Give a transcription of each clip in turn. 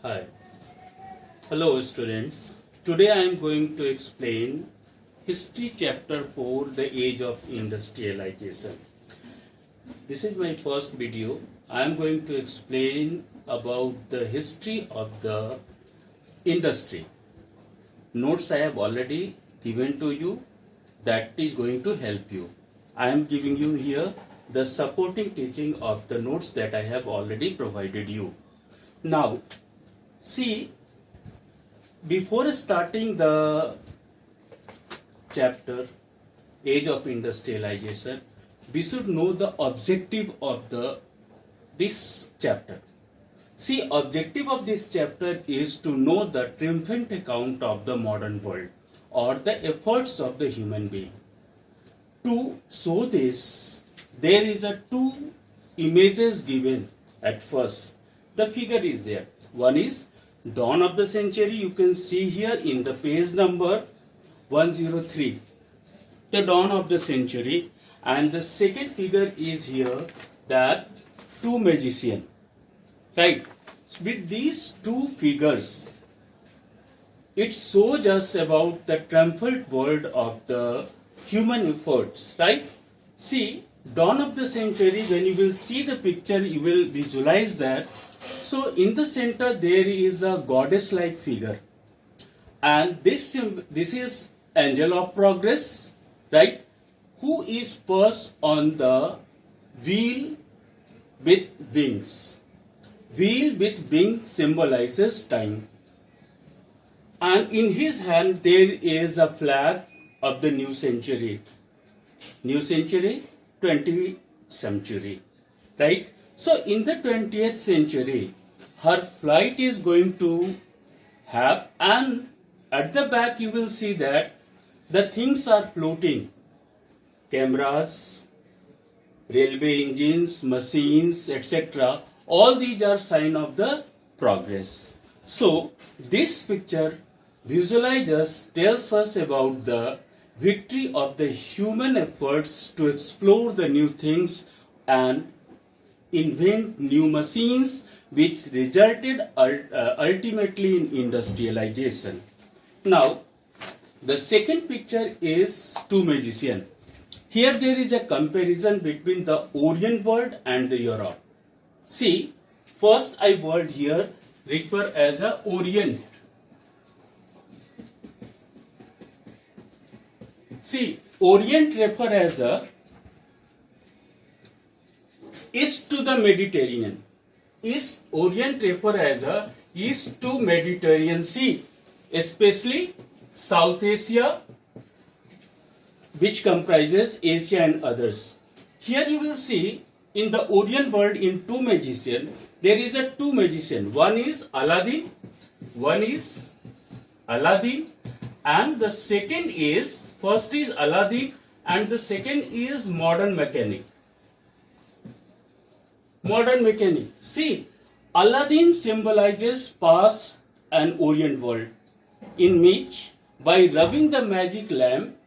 Hi. Hello students. Today I am going to explain History Chapter 4, The Age of Industrialization. This is my first video. I am going to explain about the history of the industry. Notes I have already given to you, that is going to help you. I am giving you here the supporting teaching of the notes that I have already provided you. Now, see, before starting the chapter Age of Industrialization, we should know the objective of this chapter. See, objective of this chapter is to know the triumphant account of the modern world or the efforts of the human being. To show this, there is a two images given at first. The figure is there. One is dawn of the century. You can see here in the page number 103. The dawn of the century. And the second figure is here, that two magicians. Right. With these two figures, it shows us about the triumphant world of the human efforts. Right. See, dawn of the century, when you will see the picture, you will visualize that. So in the center there is a goddess-like figure, and this is angel of progress, right? Who is perched on the wheel with wings. Wheel with wings symbolizes time, and in his hand there is a flag of the new century. New century, 20th century, right? So in the 20th century, her flight is going to have, and at the back you will see that the things are floating. Cameras, railway engines, machines, etc. All these are sign of the progress. So this picture visualizes, tells us about the victory of the human efforts to explore the new things and invent new machines, which resulted ultimately in industrialization. Now, the second picture is two magicians. Here there is a comparison between the Orient world and the Europe. See, first I word here refer as a Orient. See, Orient refer as a east to the Mediterranean. Orient refer as a east to Mediterranean Sea, especially South Asia, which comprises Asia and others. Here you will see in the Orient world, in two magicians, there is a two magician. One is Aladdin, and the second is, first is Aladdin and the second is modern mechanic. Modern mechanic. See, Aladdin symbolizes past and Orient world, in which by rubbing the magic lamp,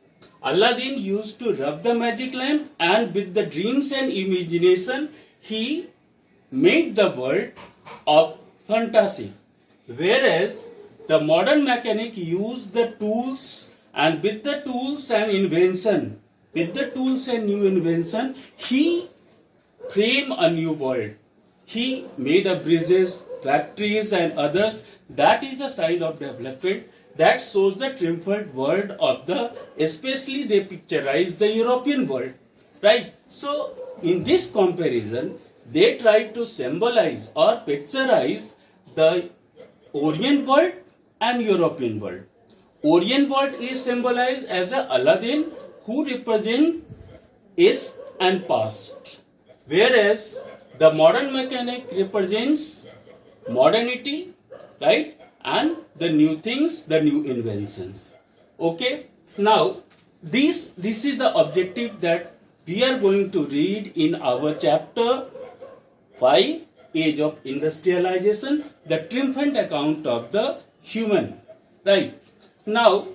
Aladdin used to rub the magic lamp, and with the dreams and imagination he made the world of fantasy. Whereas the modern mechanic used the tools, and with the tools and invention, new invention, he frame a new world. He made a bridges, factories and others. That is a side of development that shows the triumphant world of the, especially they picturize the European world, right? So in this comparison, they try to symbolize or picturize the Orient world and European world. Orient world is symbolized as a Aladdin, who represent East and past, whereas the modern mechanic represents modernity, right, and the new things, the new inventions. Okay, now this is the objective that we are going to read in our chapter 5, Age of Industrialization, the triumphant account of the human, right. Now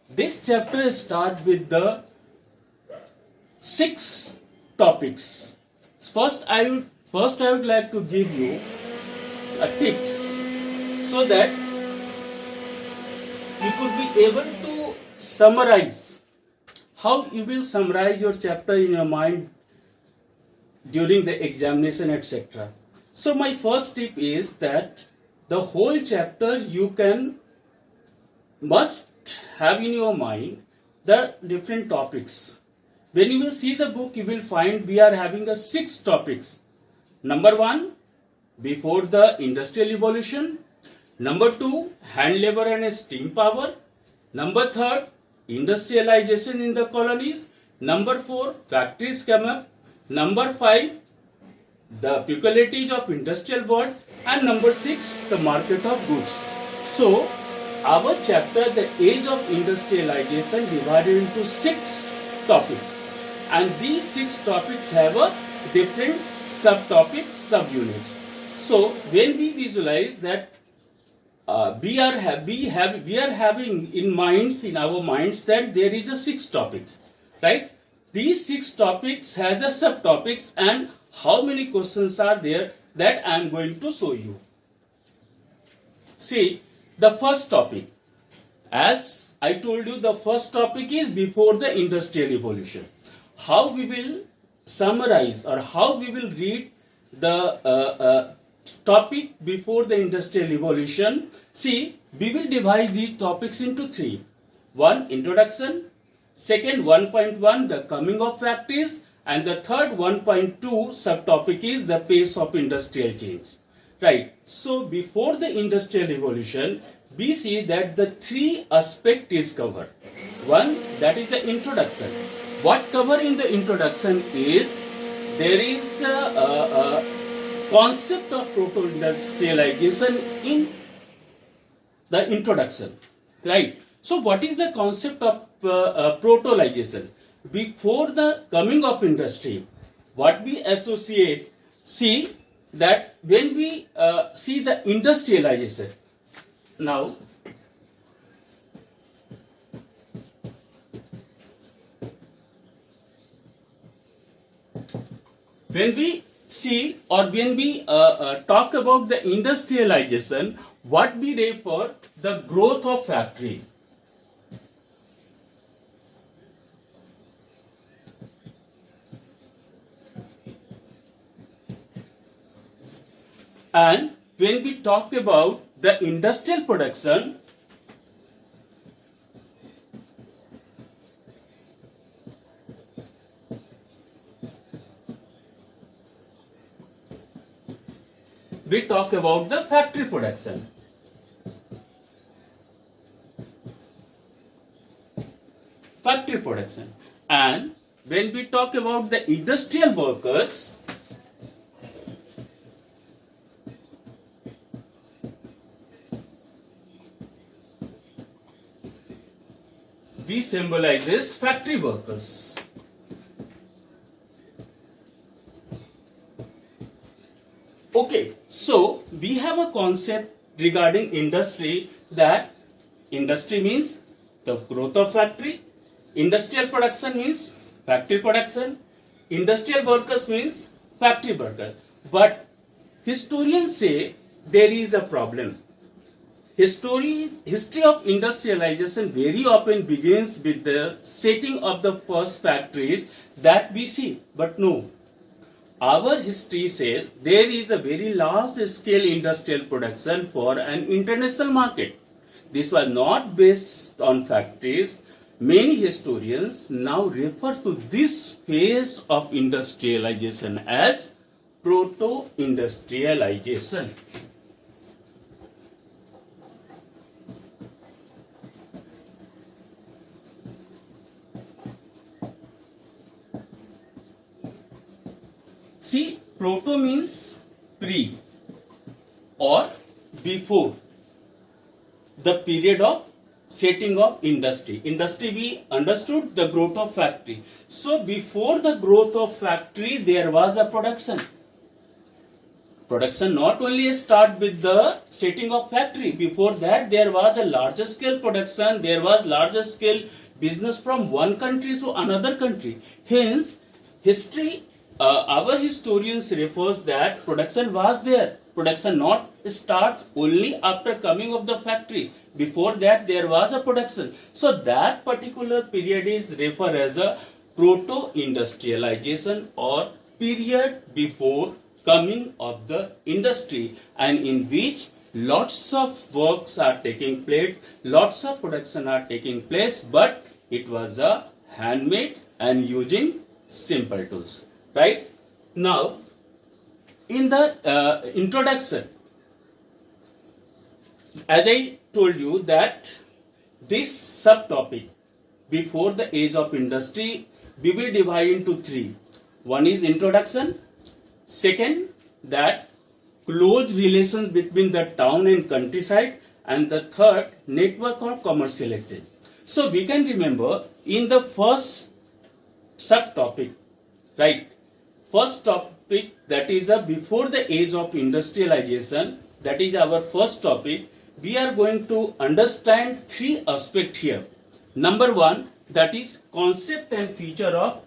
this chapter starts with the 6 topics. First I would like to give you a tips. so that you could be able to summarize. How you will summarize your chapter in your mind during the examination, etc. So my first tip is that the whole chapter you must have in your mind the different topics. When you will see the book, you will find we are having 6 topics. Number 1, before the industrial evolution. Number 2, hand labor and steam power. Number 3, industrialization in the colonies. Number 4, factories came up. Number 5, the peculiarities of industrial world. And number 6, the market of goods. So, our chapter, the age of industrialization, divided into 6 topics. And these 6 topics have a different subtopics, subunits. So, when we visualize that we are having in our minds that there is 6 topics, right? These 6 topics has a subtopics, and how many questions are there that I am going to show you. See, the first topic, as I told you, the first topic is before the industrial evolution. How we will summarize or how we will read the topic before the industrial evolution. See, we will divide these topics into 3. 1, introduction. Second, 1.1, the coming of factories. And the third, 1.2 subtopic is the pace of industrial change. Right. So, before the industrial evolution, we see that the 3 aspect is covered. 1, that is the introduction. What cover in the introduction is, there is a concept of proto-industrialization in the introduction, right? So what is the concept of proto-ization? Before the coming of industry, what we associate, see that when we see the industrialization, now when we see or when we talk about the industrialization, what we refer the growth of factory. And when we talk about the industrial production, we talk about the factory production. Factory production. And when we talk about the industrial workers, we symbolizes factory workers. Okay, so we have a concept regarding industry, that industry means the growth of factory, industrial production means factory production, industrial workers means factory worker. But historians say there is a problem. History of industrialization very often begins with the setting of the first factories that we see. But no, our history says there is a very large scale industrial production for an international market. This was not based on factories. Many historians now refer to this phase of industrialization as proto-industrialization. See, proto means pre or before the period of setting of industry. Industry, we understood the growth of factory. So, before the growth of factory, there was a production. Production not only start with the setting of factory. Before that, there was a larger scale production. There was larger scale business from one country to another country. Hence, history. Our historians refers that production was there, production not starts only after coming of the factory. Before that there was a production. So that particular period is referred as a proto-industrialization or period before coming of the industry, and in which lots of works are taking place, lots of production are taking place, but it was a handmade and using simple tools. Right? Now, in the introduction, as I told you that this subtopic before the age of industry we will divide into three. One is introduction, second that close relations between the town and countryside, and the third network or commercial exchange. So we can remember in the first subtopic, right? First topic, that is before the age of industrialization, that is our first topic. We are going to understand three aspects here. Number one, that is concept and feature of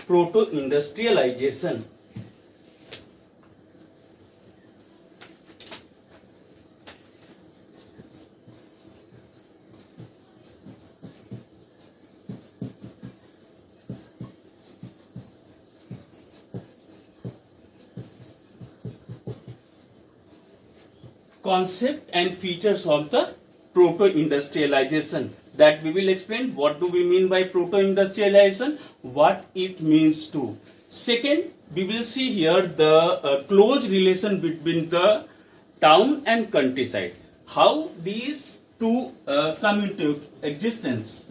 proto-industrialization. Concept and features of the proto-industrialization, that we will explain what do we mean by proto-industrialization, what it means to. Second, we will see here the close relation between the town and countryside, how these two come into existence.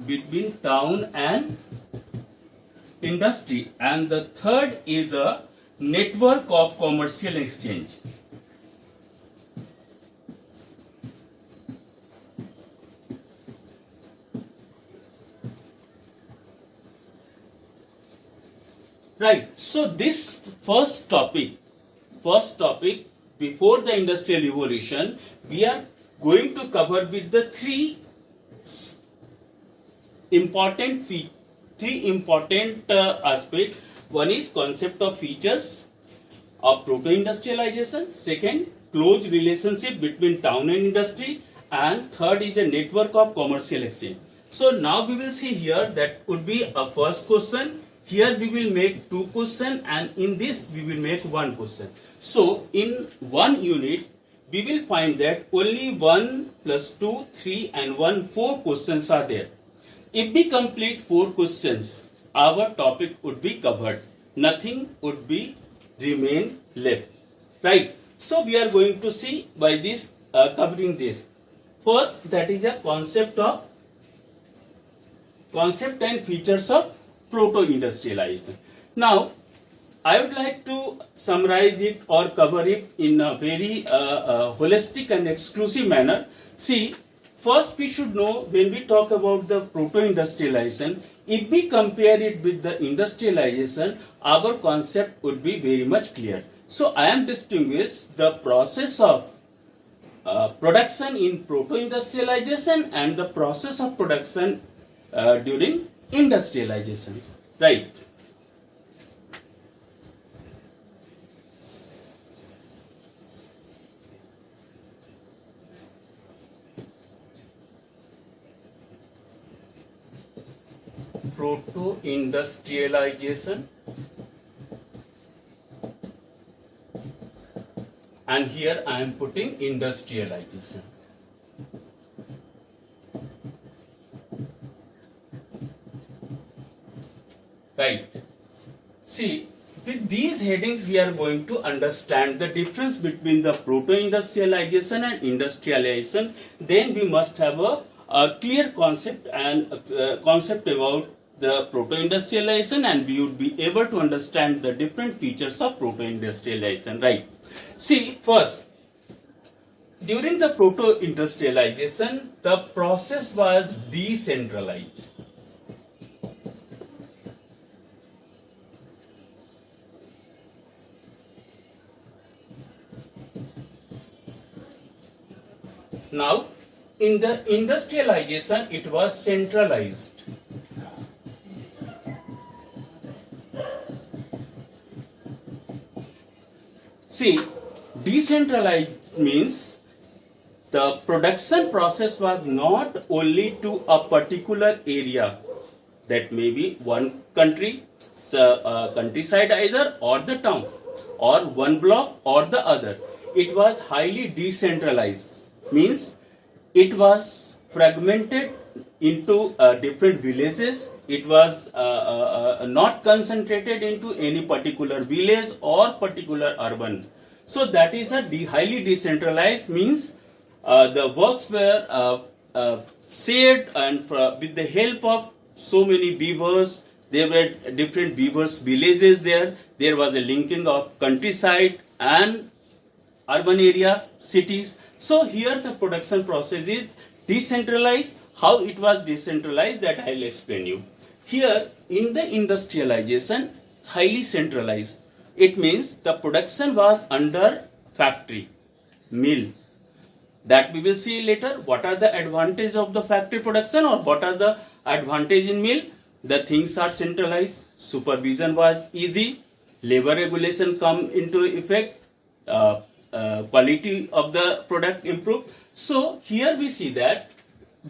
Between town and industry, and the third is a network of commercial exchange. Right. So this first topic before the industrial revolution, we are going to cover with the three important aspects. One is concept of features of proto-industrialization, second close relationship between town and industry, and third is a network of commercial exchange. So now we will see here that would be a first question. Here we will make two questions, and in this we will make one question. So in one unit we will find that only 1 plus 2, 3 and 1, 4 questions are there. If we complete 4 questions, our topic would be covered. Nothing would be remain left. Right? So we are going to see by this covering this. First, that is a concept and features of proto-industrialization. Now, I would like to summarize it or cover it in a very holistic and exclusive manner. See, first we should know, when we talk about the proto-industrialization, if we compare it with the industrialization, our concept would be very much clear. So I am distinguish the process of production in proto-industrialization and the process of production during industrialization. Right. Proto-industrialization, and here I am putting industrialization. Right. See, with these headings we are going to understand the difference between the proto-industrialization and industrialization. Then we must have a clear concept and concept about the proto-industrialization, and we would be able to understand the different features of proto-industrialization. Right. See, first, during the proto-industrialization, the process was decentralized. Now, in the industrialization, it was centralized. See, decentralized means the production process was not only to a particular area, that may be one country, countryside either, or the town, or one block or the other. It was highly decentralized, means it was fragmented into different villages. It was not concentrated into any particular village or particular urban. So that is a highly decentralized, means the works were shared, and with the help of so many beavers, there were different beavers villages there. There was a linking of countryside and urban area, cities. So here the production process is decentralized. How it was decentralized, that I will explain you. Here in the industrialization, highly centralized. It means the production was under factory, mill. That we will see later. What are the advantages of the factory production, or what are the advantage in mill? The things are centralized. Supervision was easy. Labor regulation come into effect. Quality of the product improved. So here we see that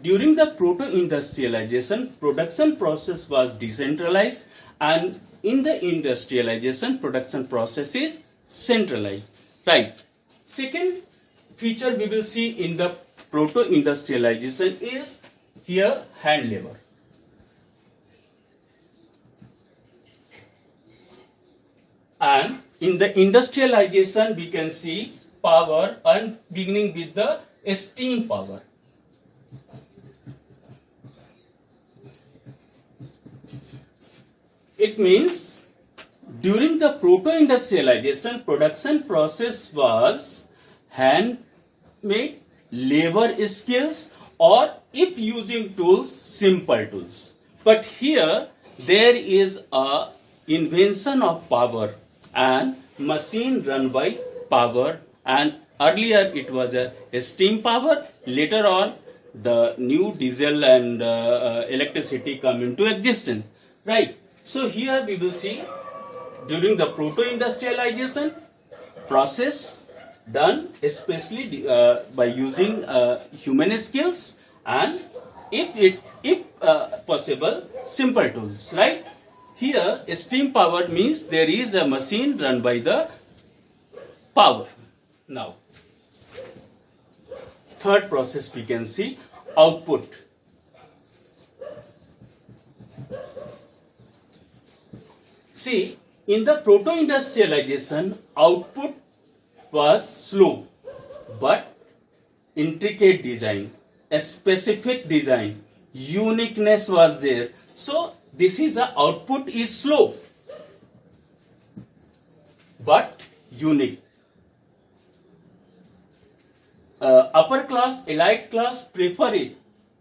during the proto-industrialization, production process was decentralized, and in the industrialization, production process is centralized. Right. Second feature we will see in the proto-industrialization is here hand labor. And in the industrialization, we can see power, and beginning with the steam power. It means during the proto-industrialization, production process was hand-made, labor skills, or if using tools, simple tools. But here there is a invention of power and machine run by power, and earlier it was a steam power. Later on the new diesel and electricity come into existence, right? So here we will see during the proto-industrialization, process done especially by using human skills, and if possible, simple tools, right? Here steam power means there is a machine run by the power. Now third process we can see, output. See, in the proto-industrialization, output was slow but intricate design, a specific design, uniqueness was there. So this is the output is slow but unique. Upper class, elite class prefer it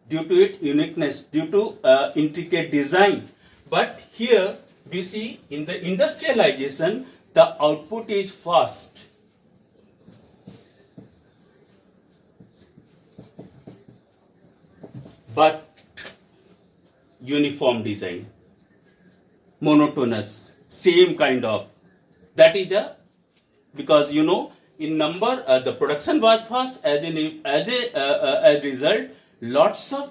due to its uniqueness, due to intricate design. But here we see in the industrialization, the output is fast. But uniform design, monotonous, same kind of. That is because you know in number the production was fast, as a result lots of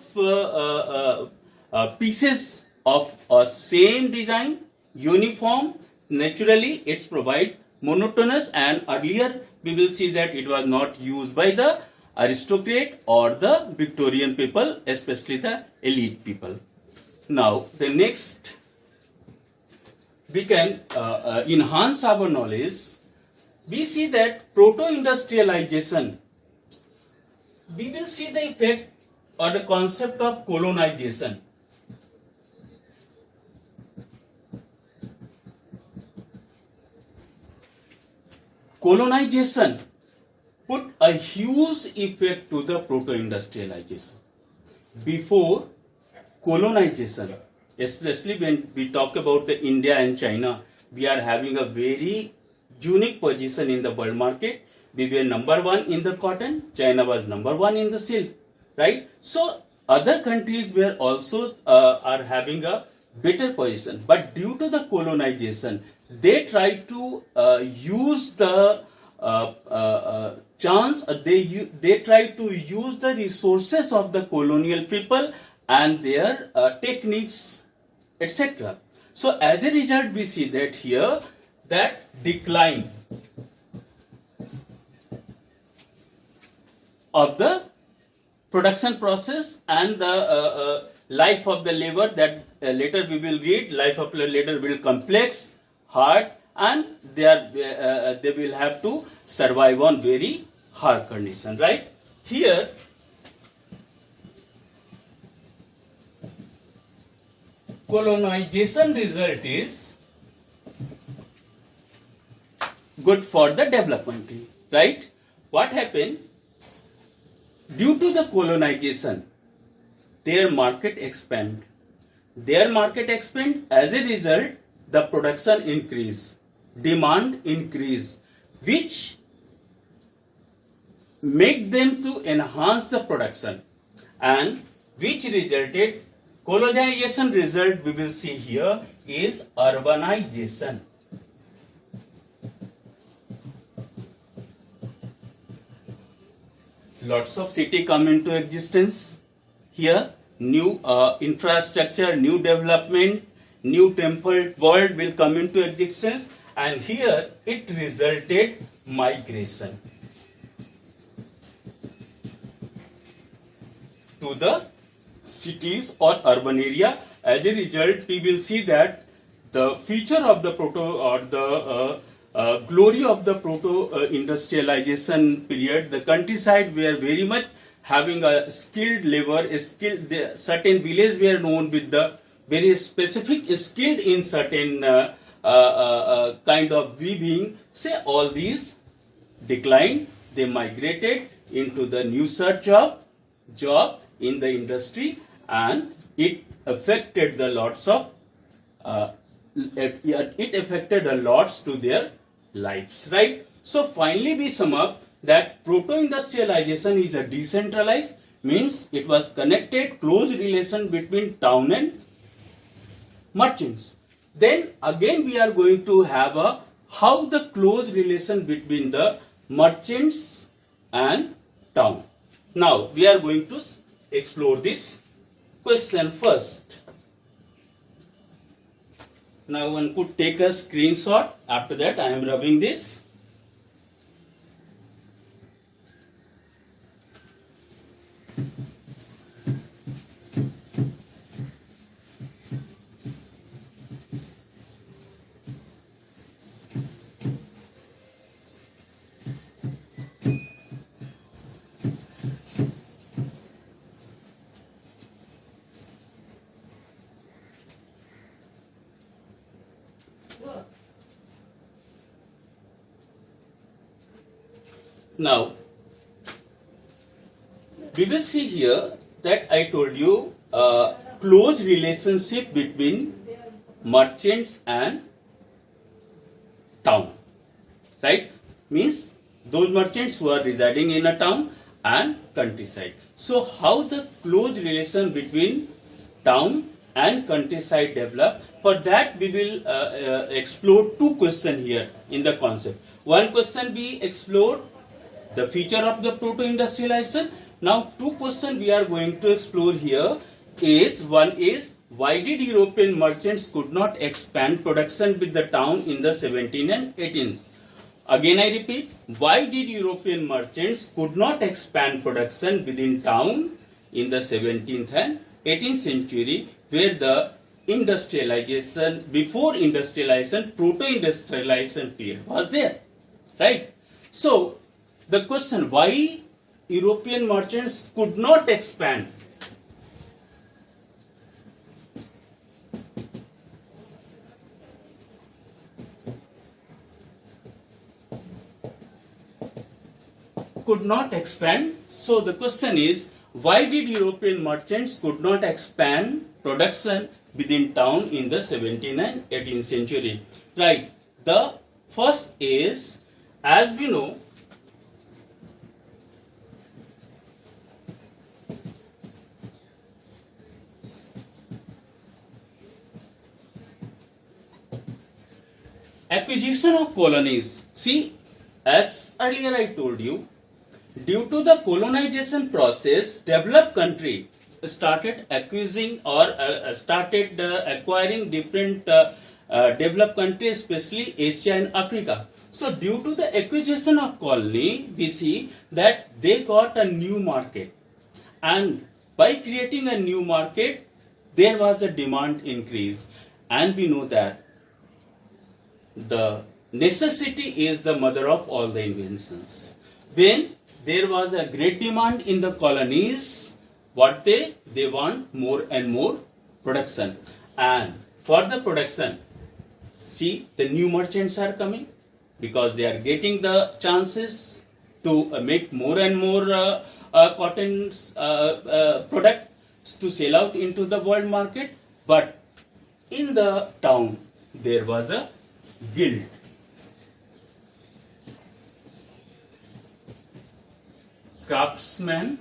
pieces of same design, uniform. Naturally it's provide monotonous, and earlier we will see that it was not used by the aristocrat or the Victorian people, especially the elite people. Now the next we can enhance our knowledge. We see that proto-industrialization, we will see the effect or the concept of colonization. Colonization put a huge effect to the proto-industrialization. Before colonization, especially when we talk about the India and China, we are having a very unique position in the world market. We were number one in the cotton, China was number one in the silk, right? So other countries were also are having a better position, but due to the colonization, they try to use the chance. They try to use the resources of the colonial people and their techniques, etc. So as a result, we see that here that decline of the production process and the life of the labor, that later we will read, life of the labor will complex, hard, and they will have to survive on very hard condition, right? Here colonization result is good for the development, right? What happened? Due to the colonization, their market expand. Their market expand, as a result, the production increase, demand increase, which make them to enhance the production, and which resulted, colonization result we will see here is urbanization. Lots of city come into existence here, new infrastructure, new development, new temple world will come into existence, and here it resulted migration to the cities or urban area. As a result, we will see that the feature of the glory of the proto-industrialization period, the countryside were very much having a skilled labor, certain villages were known with the very specific skilled in certain kind of weaving. Say all these declined, they migrated into the new search of job in the industry, and it affected the lots of it affected a lots to their lives, right? So finally we sum up that proto-industrialization is a decentralized, means it was connected, close relation between town and merchants. Then again we are going to have a how the close relation between the merchants and town. Now we are going to explore this question first. Now one could take a screenshot. After that I am rubbing this. Now, we will see here that I told you close relationship between merchants and town, right? Means those merchants who are residing in a town and countryside. So how the close relation between town and countryside develop? For that we will explore two questions here in the concept. One question we explored the feature of the proto-industrialization. Now two questions we are going to explore here is, one is, why did European merchants could not expand production with the town in the 17th and 18th? Again I repeat, why did European merchants could not expand production within town in the 17th and 18th century, where the industrialization, before industrialization, proto-industrialization period was there, right? So the question, why European merchants could not expand? Could not expand. So the question is, why did European merchants could not expand production within town in the 17th and 18th century? Right. The first is, as we know, acquisition of colonies. See, as earlier I told you, due to the colonization process, developed country started acquiring or started acquiring different developed countries, especially Asia and Africa. So, due to the acquisition of colony, we see that they got a new market, and by creating a new market, there was a demand increase, and we know that the necessity is the mother of all the inventions. When there was a great demand in the colonies, what they want more and more production, and for the production, see, the new merchants are coming because they are getting the chances to make more and more cotton products to sell out into the world market. But in the town there was a guild. Craftsmen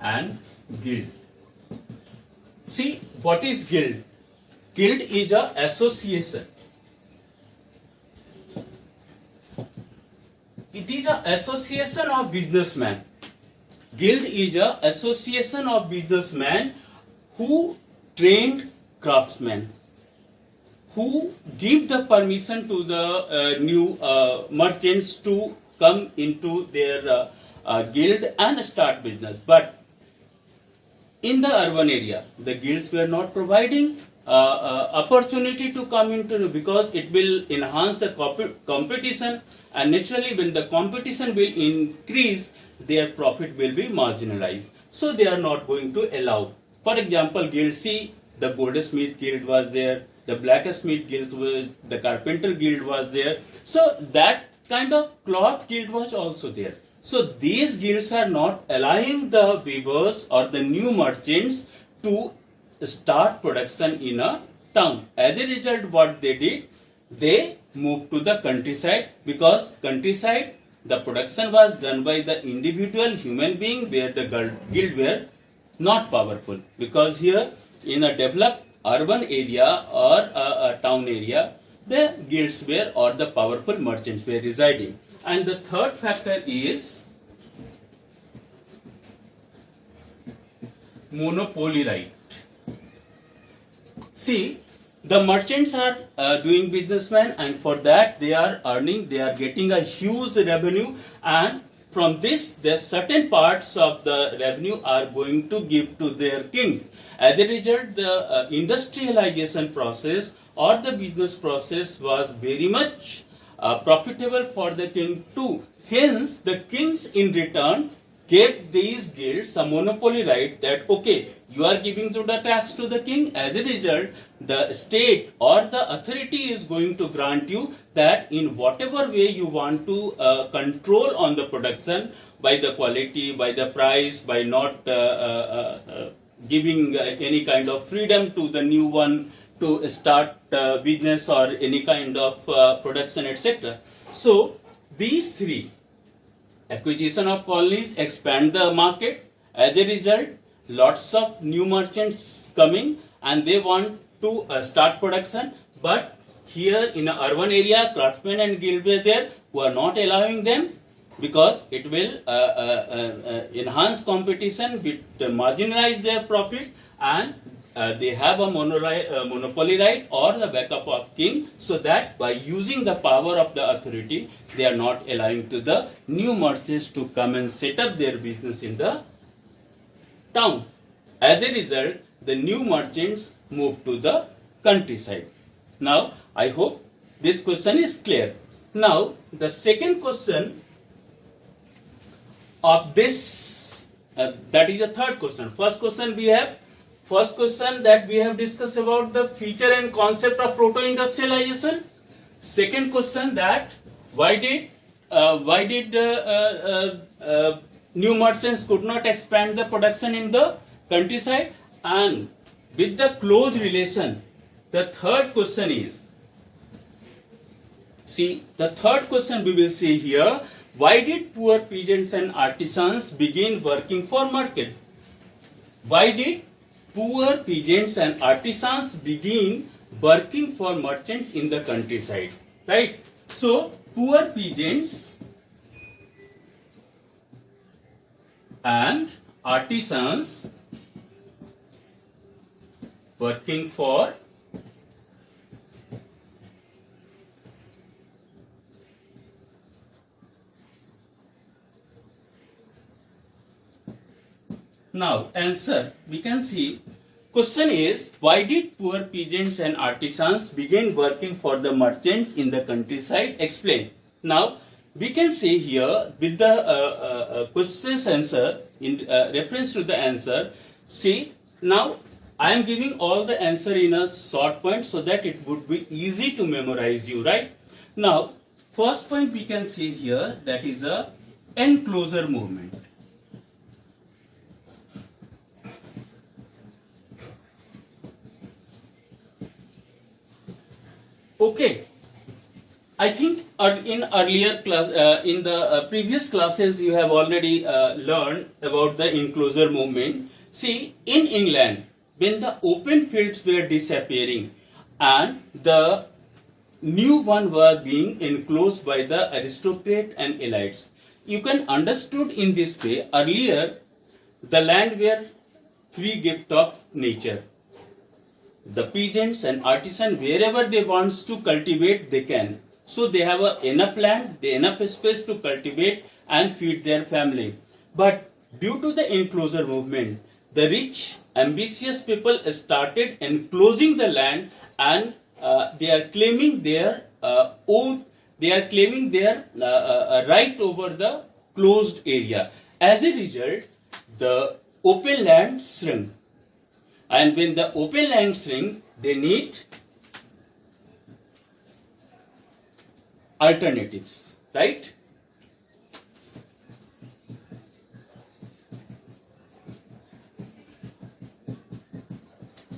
and guild. See, what is guild? Guild is a association. It is an association of businessmen. Guild is an association of businessmen who trained craftsmen, who give the permission to the new merchants to come into their guild and start business. But in the urban area, the guilds were not providing opportunity to come into, because it will enhance the competition, and naturally when the competition will increase, their profit will be marginalized. So they are not going to allow. For example, guild C, the goldsmith guild was there, the blacksmith guild was, the carpenter guild was there. So that kind of cloth guild was also there. So these guilds are not allowing the weavers or the new merchants to start production in a town. As a result, what they did, they moved to the countryside, because countryside the production was done by the individual human being, where the guild were not powerful. Because here in a developed urban area or a town area, the guilds were, or the powerful merchants were residing. And the third factor is monopoly right. See, the merchants are doing businessmen, and for that they are earning, they are getting a huge revenue, and from this, the certain parts of the revenue are going to give to their kings. As a result, the industrialization process or the business process was very much profitable for the king too. Hence, the kings in return gave these guilds a monopoly right that, okay, you are giving to the tax to the king. As a result, the state or the authority is going to grant you that in whatever way you want to control on the production, by the quality, by the price, by not giving any kind of freedom to the new one to start business or any kind of production, etc. So, these three, acquisition of colonies, expand the market. As a result, lots of new merchants coming and they want to start production. But here in an urban area, craftsmen and guild were there who are not allowing them, because it will enhance competition, with marginalize their profit, and they have a monopoly right or the backup of king, so that by using the power of the authority, they are not allowing to the new merchants to come and set up their business in the town. As a result, the new merchants move to the countryside. Now, I hope this question is clear. Now, the second question of this, that is the third question. First question that we have discussed about the feature and concept of proto-industrialization. Second question, that why did new merchants could not expand the production in the countryside? And with the close relation, the third question is, see, the third question we will see here, why did poor peasants and artisans begin working for market? Why did poor peasants and artisans begin working for merchants in the countryside? right? So poor peasants and artisans working for now answer we can see. Question is, why did poor peasants and artisans begin working for the merchants in the countryside? Explain. Now, we can say here with the question's answer in reference to the answer. See, now I am giving all the answer in a short point so that it would be easy to memorize you, right? Now, first point we can see here, that is a enclosure movement. Okay, I think in earlier class, in the previous classes, you have already learned about the enclosure movement. See, in England, when the open fields were disappearing and the new one were being enclosed by the aristocrat and elites, you can understood in this way. Earlier, the land were free gift of nature. The peasants and artisans, wherever they want to cultivate, they can. So they have enough land, enough space to cultivate and feed their family. But due to the enclosure movement, the rich, ambitious people started enclosing the land, and they are claiming their own. They are claiming their right over the closed area. As a result, the open land shrunk. And when the open land shrink, they need alternatives, right?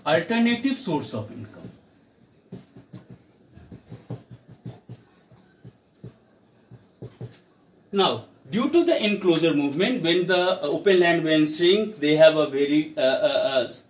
Alternative source of income. Now, due to the enclosure movement, when the open land when shrink, they have a very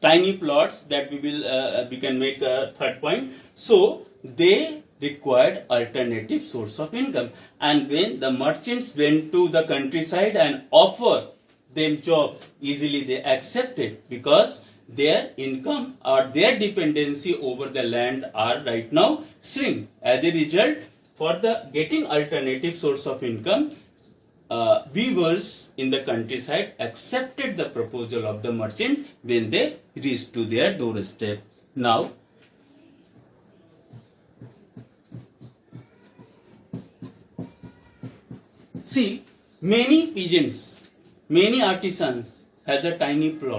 tiny plots that we can make a third point. So they required alternative source of income, and when the merchants went to the countryside and offer them job, easily they accepted, because their income or their dependency over the land are right now shrink. As a result, for the getting alternative source of income, weavers in the countryside accepted the proposal of the merchants when they reached to their doorstep. Now, see, many peasants, many artisans has a tiny plot.